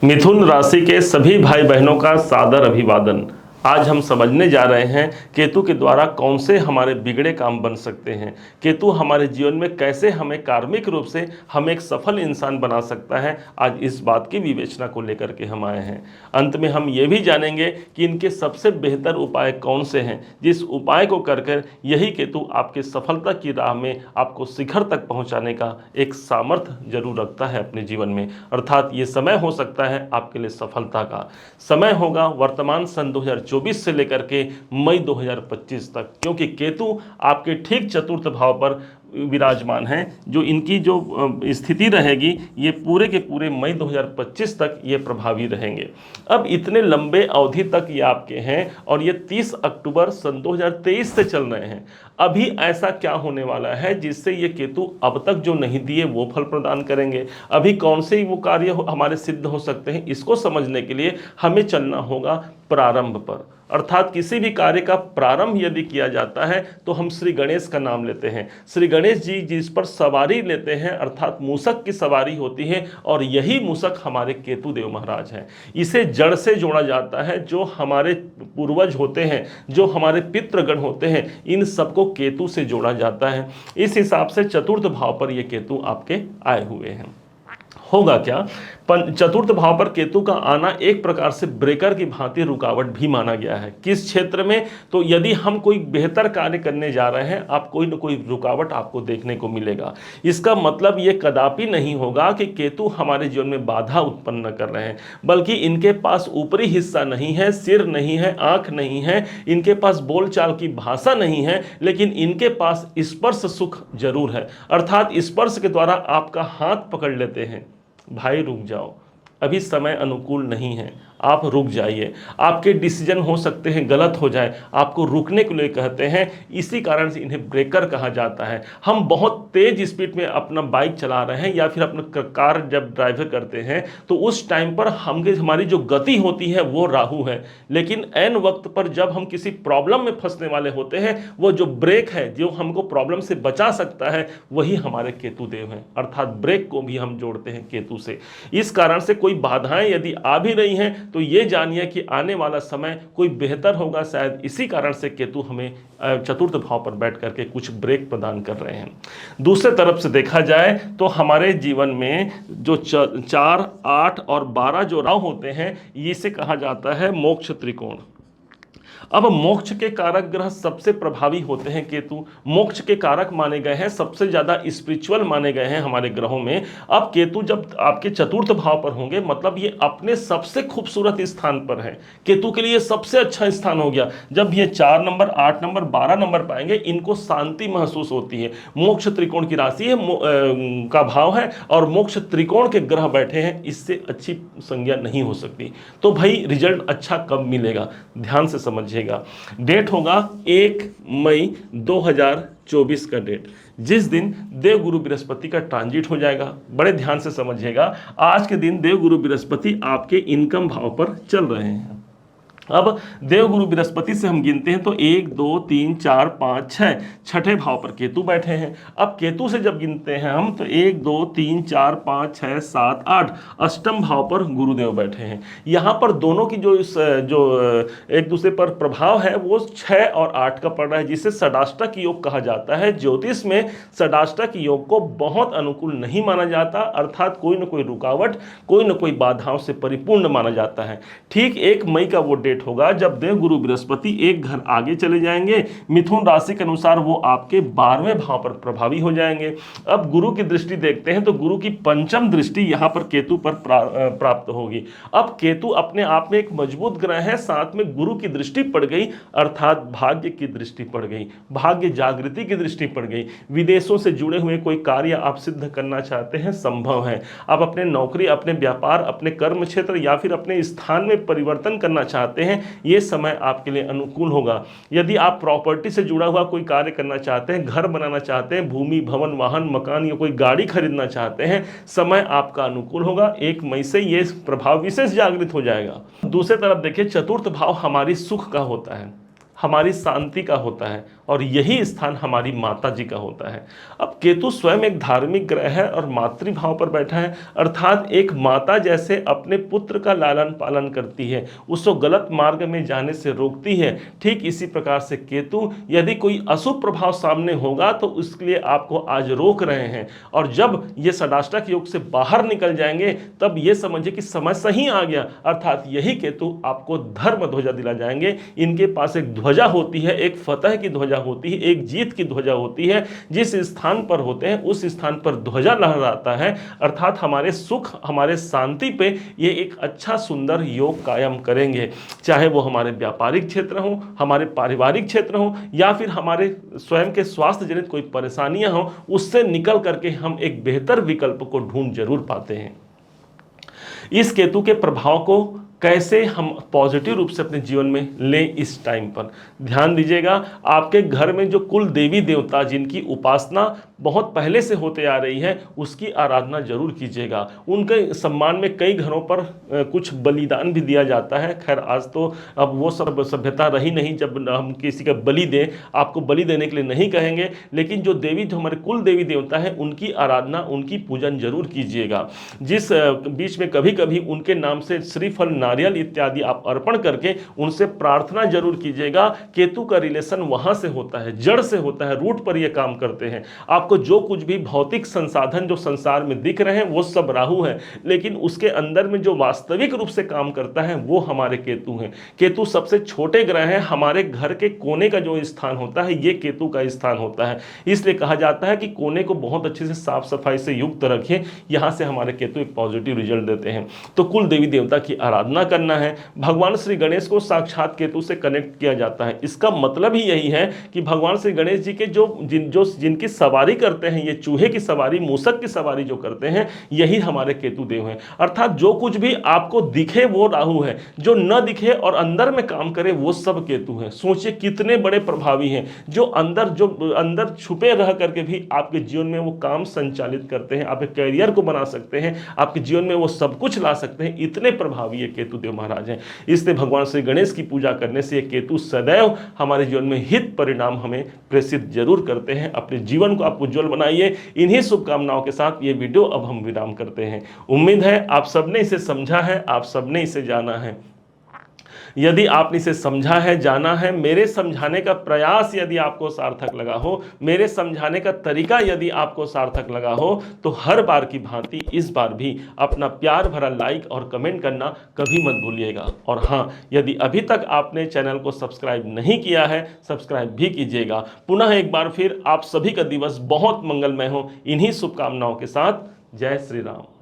मिथुन राशि के सभी भाई बहनों का सादर अभिवादन। आज हम समझने जा रहे हैं केतु के द्वारा कौन से हमारे बिगड़े काम बन सकते हैं। केतु हमारे जीवन में कैसे हमें कार्मिक रूप से हम एक सफल इंसान बना सकता है। आज इस बात की विवेचना को लेकर के हम आए हैं। अंत में हम ये भी जानेंगे कि इनके सबसे बेहतर उपाय कौन से हैं, जिस उपाय को कर यही केतु आपके सफलता की राह में आपको शिखर तक पहुंचाने का एक सामर्थ्य जरूर रखता है अपने जीवन में। अर्थात ये समय हो सकता है आपके लिए सफलता का। समय होगा वर्तमान सन 2024 से लेकर के मई 2025 तक, क्योंकि केतु आपके ठीक चतुर्थ भाव पर विराजमान हैं। जो इनकी जो स्थिति रहेगी ये पूरे के पूरे मई 2025 तक ये प्रभावी रहेंगे। अब इतने लंबे अवधि तक ये आपके हैं और ये 30 अक्टूबर सन 2023 से चल रहे हैं। अभी ऐसा क्या होने वाला है जिससे ये केतु अब तक जो नहीं दिए वो फल प्रदान करेंगे। अभी कौन से वो कार्य हमारे सिद्ध हो सकते हैं, इसको समझने के लिए हमें चलना होगा प्रारंभ पर। अर्थात किसी भी कार्य का प्रारंभ यदि किया जाता है तो हम श्री गणेश का नाम लेते हैं। श्री गणेश जी जिस पर सवारी लेते हैं, अर्थात मूषक की सवारी होती है, और यही मूषक हमारे केतु देव महाराज हैं। इसे जड़ से जोड़ा जाता है। जो हमारे पूर्वज होते हैं, जो हमारे पितृगण होते हैं, इन सबको केतु से जोड़ा जाता है। इस हिसाब से चतुर्थ भाव पर ये केतु आपके आए हुए हैं। होगा क्या, चतुर्थ भाव पर केतु का आना एक प्रकार से ब्रेकर की भांति रुकावट भी माना गया है। किस क्षेत्र में, तो यदि हम कोई बेहतर कार्य करने जा रहे हैं, आप कोई न कोई रुकावट आपको देखने को मिलेगा। इसका मतलब ये कदापि नहीं होगा कि केतु हमारे जीवन में बाधा उत्पन्न कर रहे हैं, बल्कि इनके पास ऊपरी हिस्सा नहीं है, सिर नहीं है, आंख नहीं है, इनके पास बोलचाल की भाषा नहीं है, लेकिन इनके पास स्पर्श सुख जरूर है। अर्थात स्पर्श के द्वारा आपका हाथ पकड़ लेते हैं, भाई रुक जाओ, अभी समय अनुकूल नहीं है, आप रुक जाइए। आपके डिसीजन हो सकते हैं गलत हो जाए, आपको रुकने के लिए कहते हैं। इसी कारण से इन्हें ब्रेकर कहा जाता है। हम बहुत तेज स्पीड में अपना बाइक चला रहे हैं या फिर अपना कार जब ड्राइव करते हैं तो उस टाइम पर हमारी जो गति होती है वो राहु है, लेकिन ऐन वक्त पर जब हम किसी प्रॉब्लम में फंसने वाले होते हैं, वो जो ब्रेक है जो हमको प्रॉब्लम से बचा सकता है वही हमारे केतु देव हैं। अर्थात ब्रेक को भी हम जोड़ते हैं केतु से। इस कारण से कोई बाधाएं यदि आ भी रही हैं तो ये जानिए कि आने वाला समय कोई बेहतर होगा। शायद इसी कारण से केतु हमें चतुर्थ भाव पर बैठ करके कुछ ब्रेक प्रदान कर रहे हैं। दूसरे तरफ से देखा जाए तो हमारे जीवन में जो 4, 8 और 12 जो राहु होते हैं, इसे कहा जाता है मोक्ष त्रिकोण। अब मोक्ष के कारक ग्रह सबसे प्रभावी होते हैं केतु। मोक्ष के कारक माने गए हैं, सबसे ज्यादा स्पिरिचुअल माने गए हैं हमारे ग्रहों में। अब केतु जब आपके चतुर्थ भाव पर होंगे, मतलब ये अपने सबसे खूबसूरत स्थान पर है। केतु के लिए सबसे अच्छा स्थान हो गया। जब ये 4 नंबर, 8 नंबर, 12 नंबर पाएंगे, इनको शांति महसूस होती है। मोक्ष त्रिकोण की राशि है, का भाव है, और मोक्ष त्रिकोण के ग्रह बैठे हैं, इससे अच्छी संज्ञा नहीं हो सकती। तो भाई रिजल्ट अच्छा कब मिलेगा, ध्यान से समझिए। डेट होगा 1 मई 2024 का डेट, जिस दिन देवगुरु बृहस्पति का ट्रांजिट हो जाएगा। बड़े ध्यान से समझिएगा, आज के दिन देवगुरु बृहस्पति आपके इनकम भाव पर चल रहे हैं। अब देवगुरु बृहस्पति से हम गिनते हैं तो 1, 2, 3, 4, 5, 6, छठे भाव पर केतु बैठे हैं। अब केतु से जब गिनते हैं हम तो 1, 2, 3, 4, 5, 6, 7, 8, अष्टम भाव पर गुरुदेव बैठे हैं। यहाँ पर दोनों की जो एक दूसरे पर प्रभाव है वो 6 और 8 का पड़ रहा है, जिसे षडाष्टक योग कहा जाता है। ज्योतिष में षडाष्टक योग को बहुत अनुकूल नहीं माना जाता, अर्थात कोई न कोई रुकावट, कोई न कोई बाधाओं से परिपूर्ण माना जाता है। ठीक 1 मई का वो डेट होगा जब देवगुरु बृहस्पति एक घर आगे चले जाएंगे। मिथुन राशि के अनुसार वो आपके 12वें भाव पर प्रभावी हो जाएंगे। अब गुरु की दृष्टि देखते हैं तो गुरु की पंचम दृष्टि यहां पर केतु पर प्राप्त होगी। अब केतु अपने आप में एक मजबूत ग्रह है, साथ में गुरु की दृष्टि पड़ गई, अर्थात भाग्य की दृष्टि पड़ गई, भाग्य जागृति की दृष्टि पड़ गई। विदेशों से जुड़े हुए कोई कार्य आप सिद्ध करना चाहते हैं, संभव है। आप अपने नौकरी, अपने व्यापार, अपने कर्म क्षेत्र या फिर अपने स्थान में परिवर्तन करना चाहते हैं, ये समय आपके लिए अनुकूल होगा। यदि आप प्रॉपर्टी से जुड़ा हुआ कोई कार्य करना चाहते हैं, घर बनाना चाहते हैं, भूमि, भवन, वाहन, मकान या कोई गाड़ी खरीदना चाहते हैं, समय आपका अनुकूल होगा। 1 मई से ये प्रभाव विशेष जागृत हो जाएगा। दूसरी तरफ देखिए, चतुर्थ भाव हमारी सुख का होता है, हमारी शांति का होता है, और यही स्थान हमारी माता जी का होता है। अब केतु स्वयं एक धार्मिक ग्रह है और मातृभाव पर बैठा है, अर्थात एक माता जैसे अपने पुत्र का लालन पालन करती है, उसको गलत मार्ग में जाने से रोकती है, ठीक इसी प्रकार से केतु यदि कोई अशुभ प्रभाव सामने होगा तो उसके लिए आपको आज रोक रहे हैं। और जब ये षडाष्टक योग से बाहर निकल जाएंगे तब ये समझिए कि समय सही आ गया, अर्थात यही केतु आपको धर्म ध्वजा दिला जाएंगे। इनके पास एक ध्वजा होती है, एक फतह की ध्वजा होती है, एक जीत की ध्वजा होती है। जिस स्थान पर होते हैं उस स्थान पर ध्वजा लहराता है, अर्थात हमारे सुख हमारे शांति पे ये एक अच्छा सुंदर योग कायम करेंगे। चाहे वो हमारे व्यापारिक क्षेत्र हो, हमारे पारिवारिक क्षेत्र हो, या फिर हमारे स्वयं के स्वास्थ्य जनित कोई परेशानियां हो, उससे निकल करके हम एक बेहतर विकल्प को ढूंढ जरूर पाते हैं। इस केतु के प्रभाव को कैसे हम पॉजिटिव रूप से अपने जीवन में लें, इस टाइम पर ध्यान दीजिएगा। आपके घर में जो कुल देवी देवता जिनकी उपासना बहुत पहले से होते आ रही है, उसकी आराधना जरूर कीजिएगा। उनके सम्मान में कई घरों पर कुछ बलिदान भी दिया जाता है। खैर आज तो अब वो सब सभ्यता रही नहीं जब हम किसी का बलि दें, आपको बलि देने के लिए नहीं कहेंगे, लेकिन जो हमारे कुल देवी देवता है उनकी आराधना उनकी पूजन जरूर कीजिएगा। जिस बीच में कभी कभी उनके नाम से श्रीफल नारियल इत्यादि आप अर्पण करके उनसे प्रार्थना जरूर कीजिएगा। केतु का रिलेशन वहां से होता है, जड़ से होता है, रूट पर ये काम करते हैं। आपको जो कुछ भी भौतिक संसाधन जो संसार में दिख रहे हैं वो सब राहु है, लेकिन उसके अंदर में जो वास्तविक रूप से काम करता है वो हमारे केतु हैं। केतु सबसे छोटे ग्रह हैं, हमारे घर के कोने का जो स्थान होता है ये केतु का स्थान होता है। इसलिए कहा जाता है कि कोने को बहुत अच्छे से साफ सफाई से युक्त रखें, यहां से हमारे केतु एक पॉजिटिव रिजल्ट देते हैं। तो कुल देवी देवता की आराधना करना है। भगवान श्री गणेश को साक्षात केतु से कनेक्ट किया जाता है। इसका मतलब ही यही है कि भगवान श्री गणेश जी के जिनकी सवारी करते हैं, ये चूहे की सवारी, मूसक की सवारी जो करते हैं, यही हमारे केतु देव हैं। अर्थात जो कुछ भी आपको दिखे वो राहु है, जो न दिखे और अंदर में काम करे वो सब केतु हैं। सोचिए कितने बड़े प्रभावी हैं, जो अंदर छुपे रह करके भी आपके जीवन में वो काम संचालित करते हैं, आपके कैरियर को बना सकते हैं, आपके जीवन में वो सब कुछ ला सकते हैं। इतने प्रभावी ये केतु देव महाराज हैं। इसलिए भगवान श्री गणेश की पूजा करने से ये केतु सदैव हमारे जीवन में हित परिणाम हमें प्रेषित जरूर करते हैं। अपने जीवन को आप उज्जवल बनाइए। इन्हीं शुभकामनाओं के साथ ये वीडियो अब हम विराम करते हैं। उम्मीद है आप सबने इसे समझा है, आप सबने इसे जाना है। यदि आपने इसे समझा है, जाना है, मेरे समझाने का प्रयास यदि आपको सार्थक लगा हो, मेरे समझाने का तरीका यदि आपको सार्थक लगा हो, तो हर बार की भांति इस बार भी अपना प्यार भरा लाइक और कमेंट करना कभी मत भूलिएगा। और हाँ, यदि अभी तक आपने चैनल को सब्सक्राइब नहीं किया है, सब्सक्राइब भी कीजिएगा। पुनः एक बार फिर आप सभी का दिवस बहुत मंगलमय हो। इन्हीं शुभकामनाओं के साथ जय श्री राम।